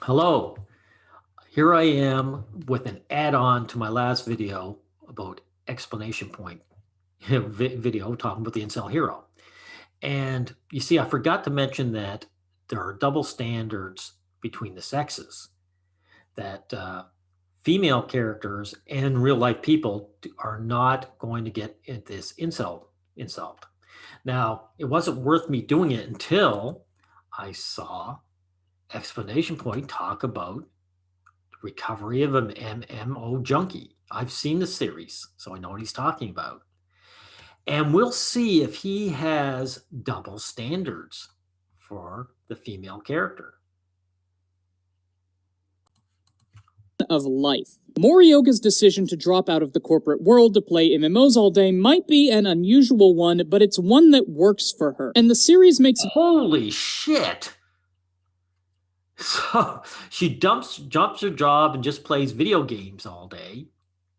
Hello, here I am with an add-on to my last video about explanation point video talking about the incel hero. And you see, I forgot to mention that there are double standards between the sexes, that female characters and real life people are not going to get this insult. Now, it wasn't worth me doing it until I saw explanation point talk about recovery of an MMO junkie. I've seen the series, so I know what he's talking about. And we'll see if he has double standards for the female character. Of life. Morioka's decision to drop out of the corporate world to play MMOs all day might be an unusual one, but it's one that works for her. And the series makes— Holy shit! So she jumps her job and just plays video games all day.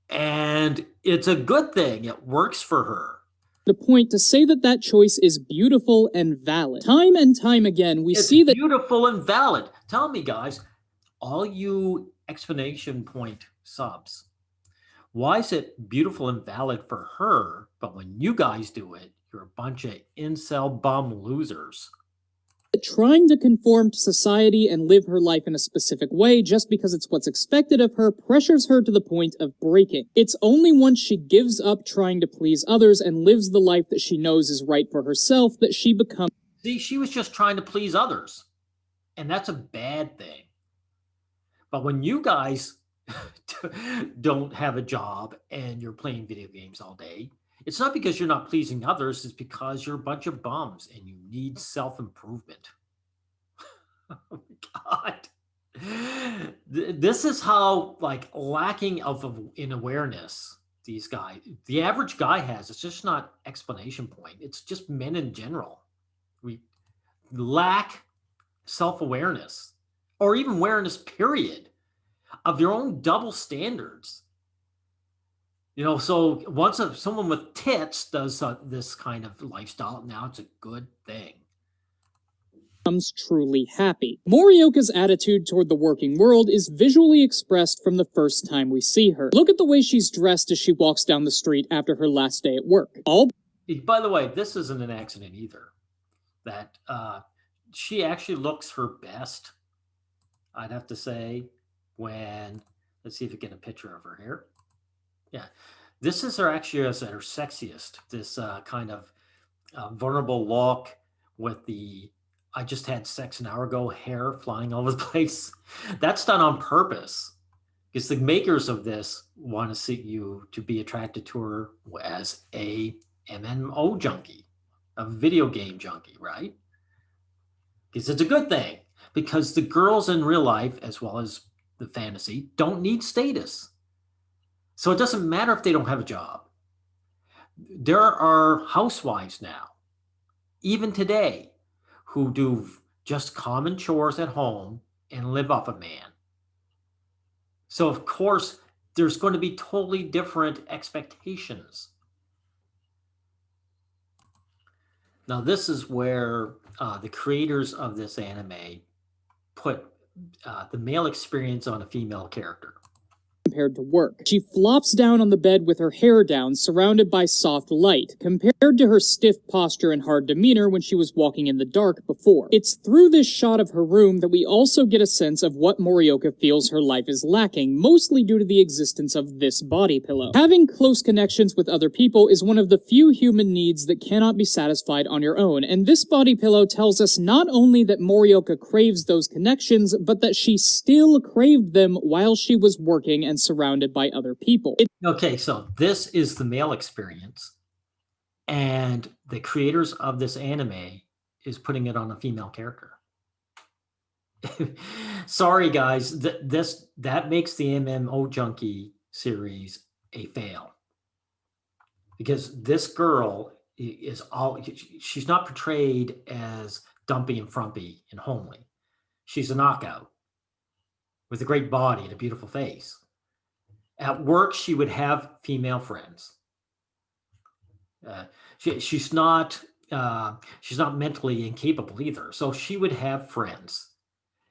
And it's a good thing. It works for her. The point to say that that choice is beautiful and valid. Time and time again, we see that— beautiful and valid. Tell me, guys, all you explanation point subs, why is it beautiful and valid for her, but when you guys do it, you're a bunch of incel bum losers? Trying to conform to society and live her life in a specific way just because it's what's expected of her pressures her to the point of breaking. It's only once she gives up trying to please others and lives the life that she knows is right for herself that she becomes— See, she was just trying to please others, and that's a bad thing. But when you guys don't have a job and you're playing video games all day, it's not because you're not pleasing others, it's because you're a bunch of bums and you need self-improvement. Oh my God. This is how lacking in awareness these guys, the average guy has. It's just not explanation point. It's just men in general. We lack self-awareness or even awareness, period, of their own double standards. So once someone with tits does this kind of lifestyle, now it's a good thing. Becomes truly happy. Morioka's attitude toward the working world is visually expressed from the first time we see her. Look at the way she's dressed as she walks down the street after her last day at work. By the way, this isn't an accident either. That she actually looks her best, I'd have to say, when, let's see if we get a picture of her here. Yeah, this is her actually as her sexiest. This kind of vulnerable look with the "I just had sex an hour ago" hair flying all over the place. That's done on purpose because the makers of this want to see you to be attracted to her as a MMO junkie, a video game junkie, right? Because it's a good thing, because the girls in real life, as well as the fantasy, don't need status. So it doesn't matter if they don't have a job. There are housewives now, even today, who do just common chores at home and live off a man. So of course, there's going to be totally different expectations. Now, this is where the creators of this anime put the male experience on a female character. Compared to work. She flops down on the bed with her hair down, surrounded by soft light, compared to her stiff posture and hard demeanor when she was walking in the dark before. It's through this shot of her room that we also get a sense of what Morioka feels her life is lacking, mostly due to the existence of this body pillow. Having close connections with other people is one of the few human needs that cannot be satisfied on your own, and this body pillow tells us not only that Morioka craves those connections, but that she still craved them while she was working and surrounded by other people. Okay, so this is the male experience, and the creators of this anime is putting it on a female character. Sorry, guys, that makes the MMO Junkie series a fail, because this girl is she's not portrayed as dumpy and frumpy and homely. She's a knockout with a great body and a beautiful face. At work, she would have female friends. She's not mentally incapable either, so she would have friends.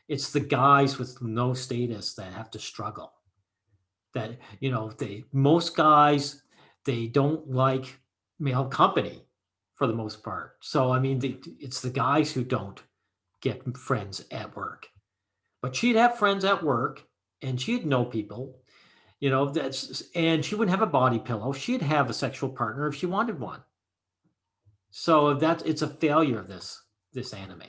It's the guys with no status that have to struggle. That, most guys, they don't like male company for the most part. So I mean, it's the guys who don't get friends at work. But she'd have friends at work, and she'd know people, and she wouldn't have a body pillow. She'd have a sexual partner if she wanted one. So it's a failure of this anime.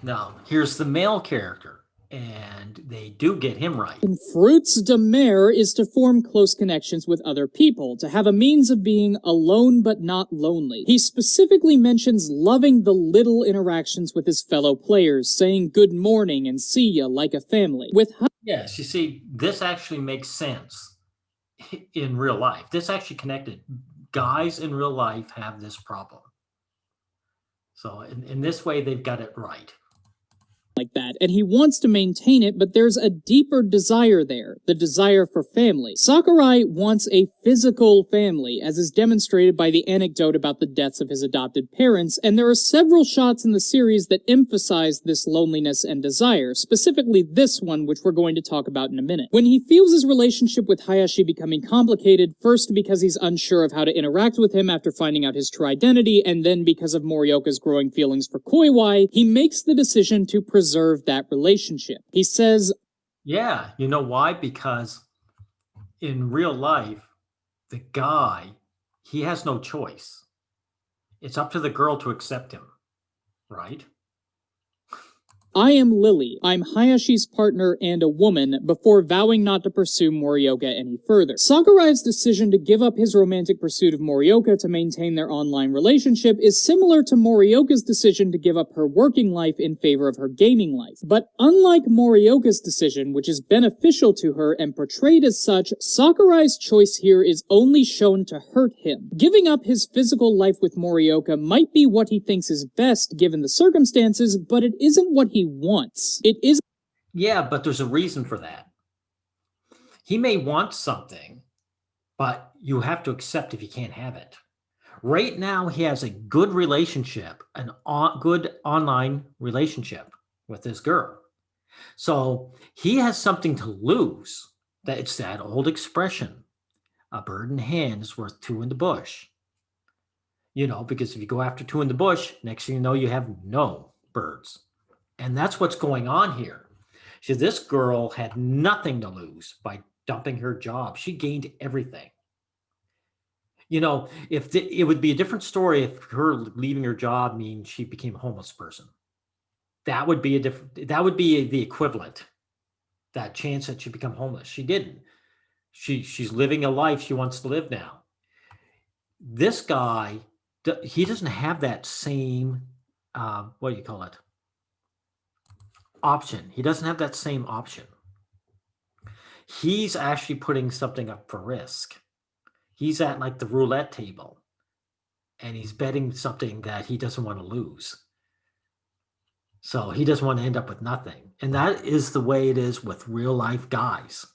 Now, here's the male character, and they do get him right. And Fruit's demare is to form close connections with other people, to have a means of being alone but not lonely. He specifically mentions loving the little interactions with his fellow players, saying good morning and see ya like a family. Yes, you see, this actually makes sense in real life. This actually connected. Guys in real life have this problem. So in this way, they've got it right. Like that, and he wants to maintain it, but there's a deeper desire there, the desire for family. Sakurai wants a physical family, as is demonstrated by the anecdote about the deaths of his adopted parents, and there are several shots in the series that emphasize this loneliness and desire, specifically this one, which we're going to talk about in a minute. When he feels his relationship with Hayashi becoming complicated, first because he's unsure of how to interact with him after finding out his true identity, and then because of Morioka's growing feelings for Koiwai, he makes the decision to preserve that relationship. He says, yeah, you know why? Because in real life, the guy, he has no choice. It's up to the girl to accept him, right? I am Lily. I'm Hayashi's partner and a woman, before vowing not to pursue Morioka any further. Sakurai's decision to give up his romantic pursuit of Morioka to maintain their online relationship is similar to Morioka's decision to give up her working life in favor of her gaming life. But unlike Morioka's decision, which is beneficial to her and portrayed as such, Sakurai's choice here is only shown to hurt him. Giving up his physical life with Morioka might be what he thinks is best given the circumstances, but it isn't what he wants. It is. Yeah, but there's a reason for that. He may want something, but you have to accept if you can't have it. Right now, he has a good relationship, good online relationship with this girl. So he has something to lose. It's that old expression, a bird in hand is worth two in the bush. Because if you go after two in the bush, next thing you know, you have no birds. And that's what's going on here. So this girl had nothing to lose by dumping her job. She gained everything. It would be a different story if her leaving her job means she became a homeless person. That would be the equivalent. That chance that she become homeless. She didn't. She's living a life she wants to live now. This guy, he doesn't have that same, what do you call it? Option. He doesn't have that same option. He's actually putting something up for risk. He's at like the roulette table, and he's betting something that he doesn't want to lose. So he doesn't want to end up with nothing. And that is the way it is with real life guys.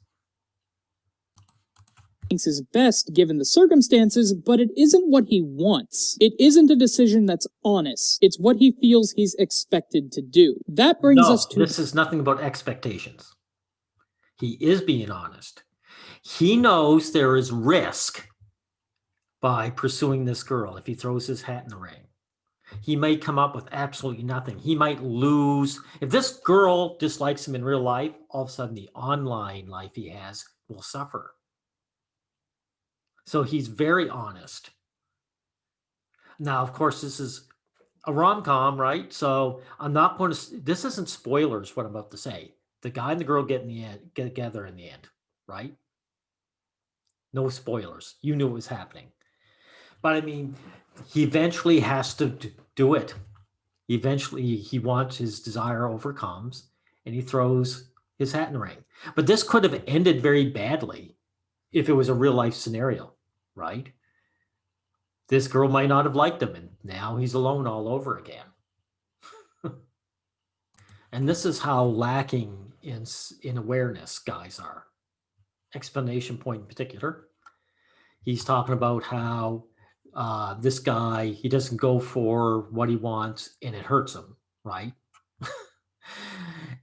Thinks is best given the circumstances, but it isn't what he wants. It isn't a decision that's honest. It's what he feels he's expected to do. That brings us to... This is nothing about expectations. He is being honest. He knows there is risk by pursuing this girl if he throws his hat in the ring. He may come up with absolutely nothing. He might lose. If this girl dislikes him in real life, all of a sudden the online life he has will suffer. So he's very honest. Now, of course, this is a rom-com, right? So I'm not going to, this isn't spoilers, what I'm about to say. The guy and the girl get together in the end, right? No spoilers. You knew it was happening. But I mean, he eventually has to do it. Eventually, he wants his desire overcomes, and he throws his hat in the ring. But this could have ended very badly if it was a real life scenario, right? This girl might not have liked him, and now he's alone all over again. And this is how lacking in awareness guys are. Explanation point in particular. He's talking about how this guy, he doesn't go for what he wants and it hurts him, right?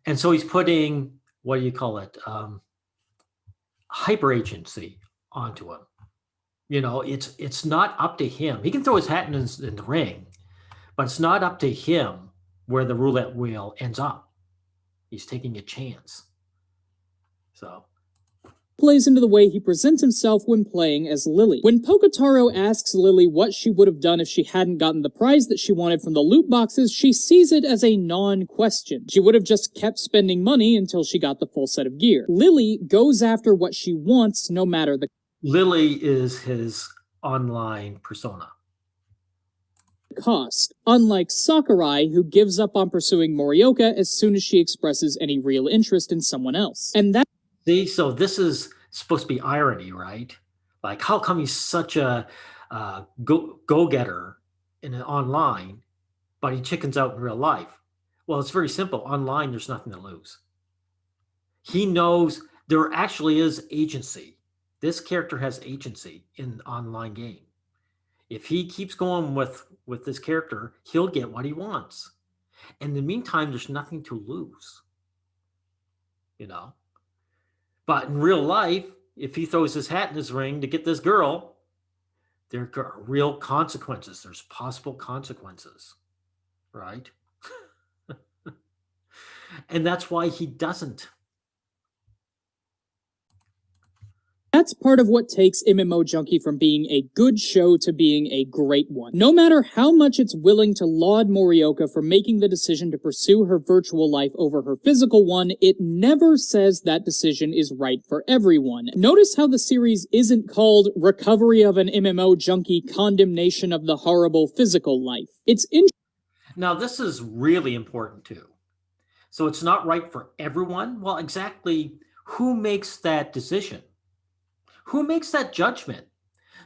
And so he's putting, what do you call it? Hyper agency onto him. It's not up to him. He can throw his hat in the ring, but it's not up to him where the roulette wheel ends up. He's taking a chance. So plays into the way he presents himself when playing as Lily. When Pokotaro asks Lily what she would have done if she hadn't gotten the prize that she wanted from the loot boxes, she sees it as a non-question. She would have just kept spending money until she got the full set of gear. Lily goes after what she wants no matter the Lily is his online persona. cost, unlike Sakurai, who gives up on pursuing Morioka as soon as she expresses any real interest in someone else. And that See, so this is supposed to be irony, right? Like, how come he's such a go-getter online, but he chickens out in real life? Well, it's very simple. Online, there's nothing to lose. He knows there actually is agency. This character has agency in the online game. If he keeps going with this character, he'll get what he wants. In the meantime, there's nothing to lose. But in real life, if he throws his hat in his ring to get this girl, there are real consequences. There's possible consequences, right? And that's why he doesn't. That's part of what takes MMO Junkie from being a good show to being a great one. No matter how much it's willing to laud Morioka for making the decision to pursue her virtual life over her physical one, it never says that decision is right for everyone. Notice how the series isn't called Recovery of an MMO Junkie Condemnation of the Horrible Physical Life. It's Now, this is really important too. So it's not right for everyone? Well, exactly who makes that decision? Who makes that judgment?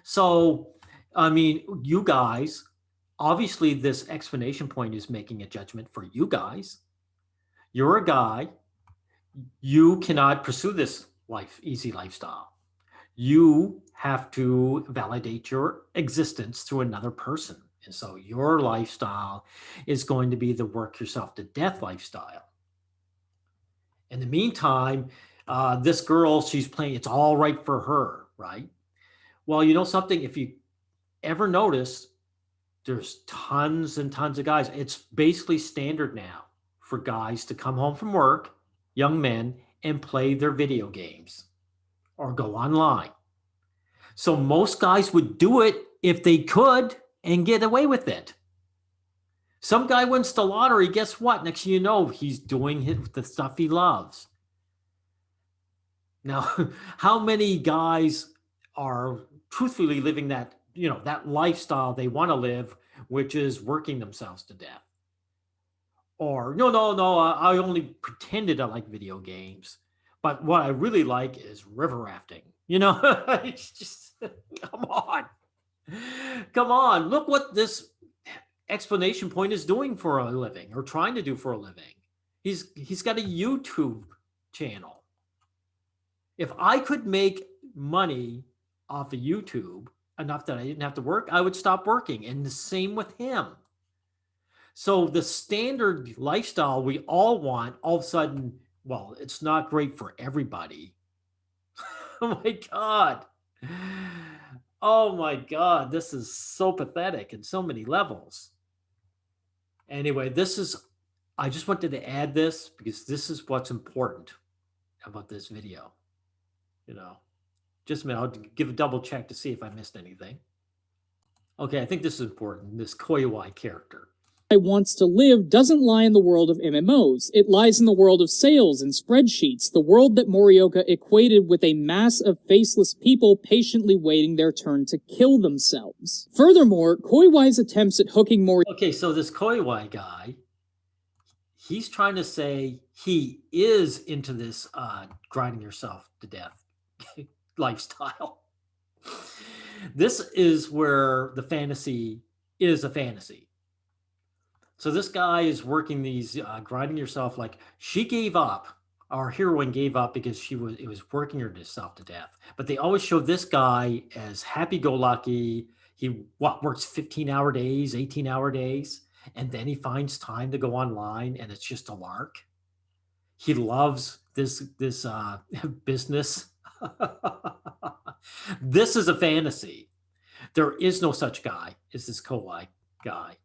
So, I mean, you guys, obviously this explanation point is making a judgment for you guys. You're a guy. You cannot pursue this easy lifestyle. You have to validate your existence through another person. And so your lifestyle is going to be the work yourself to death lifestyle. In the meantime, this girl, she's playing, it's all right for her, right? Well, you know something, if you ever notice, there's tons and tons of guys. It's basically standard now for guys to come home from work, young men, and play their video games or go online. So most guys would do it if they could and get away with it. Some guy wins the lottery, guess what? Next thing you know, he's doing the stuff he loves. Now, how many guys are truthfully living that, that lifestyle they want to live, which is working themselves to death? Or, no, I only pretended I like video games, but what I really like is river rafting. It's just, come on. Come on. Look what this explanation point is doing for a living or trying to do for a living. He's got a YouTube channel. If I could make money off of YouTube enough that I didn't have to work, I would stop working. And the same with him. So the standard lifestyle we all want, all of a sudden, well, it's not great for everybody. Oh my God. Oh my God. This is so pathetic in so many levels. Anyway, I just wanted to add this because this is what's important about this video. Just a minute, I'll give a double check to see if I missed anything. Okay, I think this is important, this Koiwai character. Wants to live doesn't lie in the world of MMOs. It lies in the world of sales and spreadsheets, the world that Morioka equated with a mass of faceless people patiently waiting their turn to kill themselves. Furthermore, Koiwai's attempts at hooking Morioka... Okay, so this Koiwai guy, he's trying to say he is into this grinding yourself to death lifestyle. This is where the fantasy is a fantasy. So this guy is working these grinding yourself, like she gave up. Our heroine gave up because it was working herself to death. But they always show this guy as happy-go-lucky. He works 15-hour days, 18-hour days, and then he finds time to go online, and it's just a lark. He loves this business. This is a fantasy. There is no such guy as this Koiwai guy.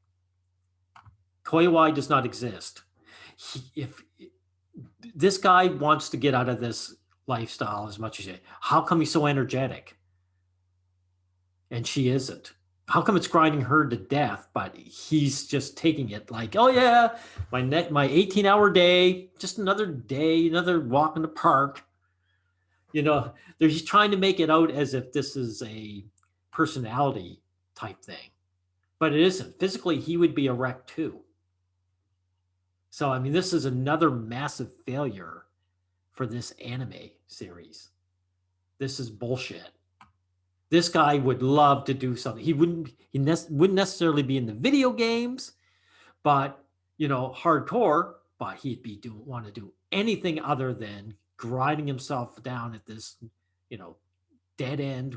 Koiwai does not exist. If this guy wants to get out of this lifestyle as much as you, how come he's so energetic? And she isn't. How come it's grinding her to death, but he's just taking it like, oh yeah, my 18-hour day, just another day, another walk in the park. He's trying to make it out as if this is a personality type thing, but it isn't. Physically, he would be a wreck too. So, I mean, this is another massive failure for this anime series. This is bullshit. This guy would love to do something. He wouldn't necessarily be in the video games, but hardcore. But he'd want to do anything other than grinding himself down at this, dead end,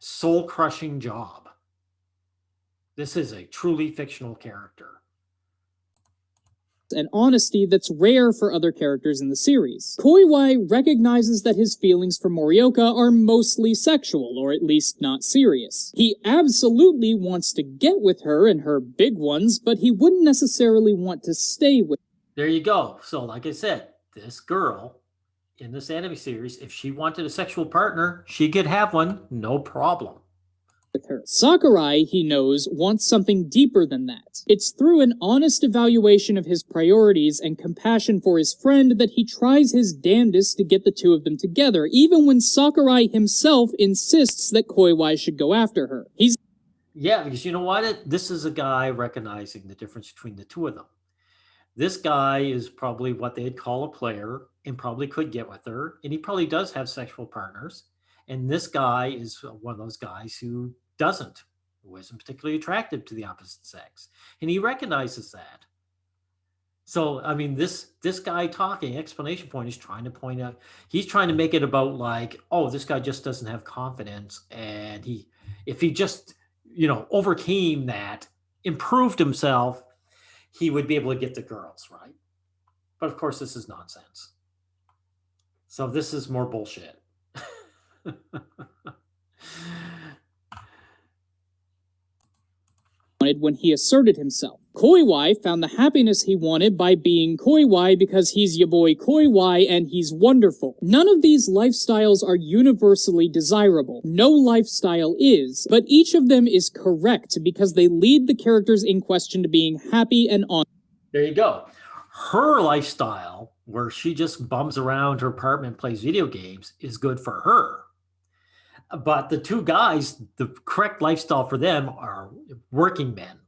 soul crushing job. This is a truly fictional character. And honesty that's rare for other characters in the series. Koiwai recognizes that his feelings for Morioka are mostly sexual, or at least not serious. He absolutely wants to get with her and her big ones, but he wouldn't necessarily want to stay with her. There you go. So like I said, this girl in this anime series, if she wanted a sexual partner, she could have one, no problem. Her. Sakurai, he knows, wants something deeper than that. It's through an honest evaluation of his priorities and compassion for his friend that he tries his damnedest to get the two of them together, even when Sakurai himself insists that Koiwai should go after her. Yeah, because you know what? This is a guy recognizing the difference between the two of them. This guy is probably what they'd call a player and probably could get with her, and he probably does have sexual partners. And this guy is one of those guys who isn't particularly attractive to the opposite sex. And he recognizes that. So, I mean, this guy talking, explanation point, is trying to point out, he's trying to make it about like, oh, this guy just doesn't have confidence. And if he just, overcame that, improved himself, he would be able to get the girls, right? But of course, this is nonsense. So this is more bullshit. When he asserted himself. Koiwai found the happiness he wanted by being Koiwai because he's ya boy Koiwai and he's wonderful. None of these lifestyles are universally desirable. No lifestyle is, but each of them is correct because they lead the characters in question to being happy and honest. There you go. Her lifestyle, where she just bums around her apartment, plays video games, is good for her. But the two guys, the correct lifestyle for them are working men.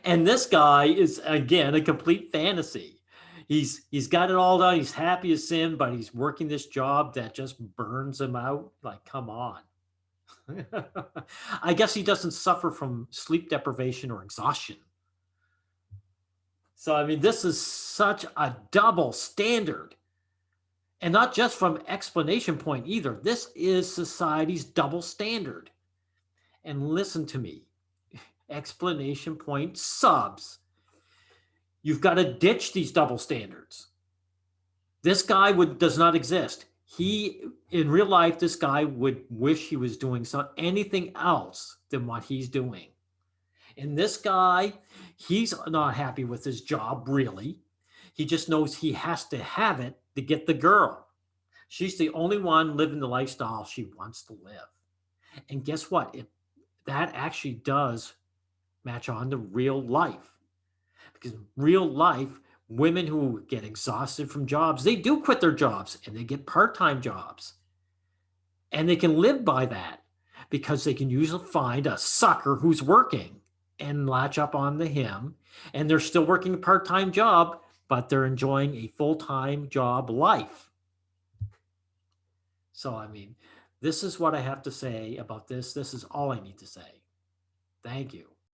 And this guy is, again, a complete fantasy. He's got it all done. He's happy as sin, but he's working this job that just burns him out. Like, come on. I guess he doesn't suffer from sleep deprivation or exhaustion. So, I mean, this is such a double standard. And not just from explanation point either. This is society's double standard. And listen to me, explanation point subs. You've got to ditch these double standards. This guy does not exist. In real life, this guy would wish he was doing anything else than what he's doing. And this guy, he's not happy with his job, really. He just knows he has to have it to get the girl. She's the only one living the lifestyle she wants to live. And guess what? That actually does match on to real life. Because in real life, women who get exhausted from jobs, they do quit their jobs and they get part-time jobs. And they can live by that because they can usually find a sucker who's working and latch up onto him. And they're still working a part-time job, but they're enjoying a full-time job life. So, I mean, this is what I have to say about this. This is all I need to say. Thank you.